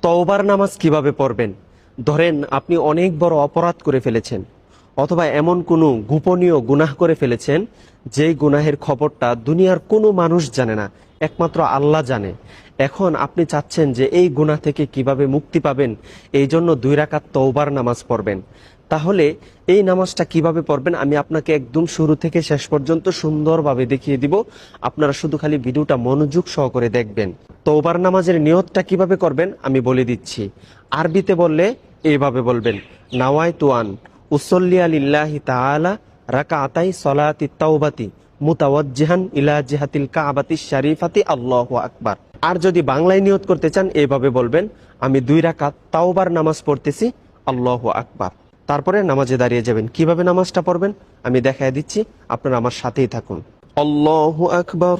তওবার নামাজ কিভাবে পড়বেন? ধরেন আপনি অনেক বড় অপরাধ করে ফেলেছেন, অথবা এমন কোনো গোপনীয় গুনাহ করে ফেলেছেন যেই গুনাহের খবরটা দুনিয়ার কোনো মানুষ জানে না, একমাত্র আল্লাহ জানে। এখন আপনি চাচ্ছেন যে এই গুনাহ থেকে কিভাবে মুক্তি পাবেন, এই জন্য 2 রাকাত তওবার নামাজ পড়বেন। তাহলে এই নামাজটা কিভাবে পড়বেন আমি আপনাকে একদম শুরু থেকে শেষ পর্যন্ত সুন্দরভাবে দেখিয়ে দিব। আপনারা শুধু খালি ভিডিওটা মনোযোগ সহকারে দেখবেন। তওবার নামাজের নিয়তটা কিভাবে করবেন আমি বলে দিচ্ছি। আরবিতে বললে এইভাবে বলবেন, নাওয়াইতু আন উসল্লিয়া লিল্লাহি তাআলা রাকাতাই সলাতি তাওবাতি মুতাওয়াজ্জিহান ইলা জিহাতিল কাবাতিশ শরীফাতি আল্লাহু আকবার। আর যদি বাংলায় নিয়ত করতে চান এইভাবে বলবেন, আমি 2 রাকাত তাওবার নামাজ পড়তেছি, আল্লাহু আকবার। তারপরে নামাজে দাঁড়িয়ে যাবেন। কিভাবে নামাজটা পড়বেন আমি দেখায় দিচ্ছি, আপনারা আমার সাথেই থাকুন। আল্লাহু আকবার,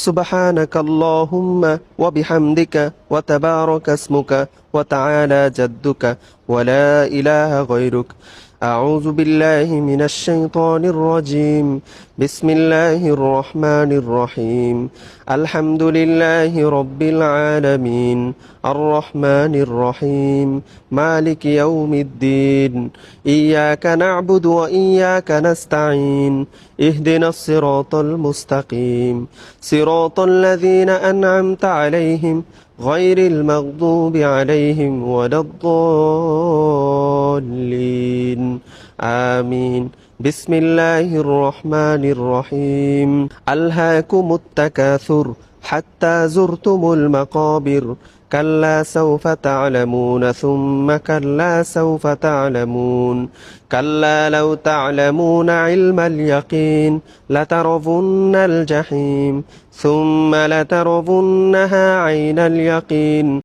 সুবহানাকাল্লাহুম্মা ওয়া বিহামদিকা ওয়া তাবারাকা ইসমুকা ওয়া তাআলা জাদ্দুকা ওয়া লা ইলাহা গায়রুক। أعوذ بالله من الشيطان الرجيم. بسم الله الرحمن الرحيم. الحمد لله رب العالمين الرحمن الرحيم مالك يوم الدين إياك نعبد وإياك نستعين اهدنا الصراط المستقيم صراط الذين أنعمت عليهم غير المغضوب عليهم ولا الضالين آمين. بسم الله الرحمن الرحيم. ألهاكم التكاثر حتى زرتم المقابر كلا سوف تعلمون ثم كلا سوف تعلمون كلا لو تعلمون علم اليقين لترون الجحيم ثم لترونها عين اليقين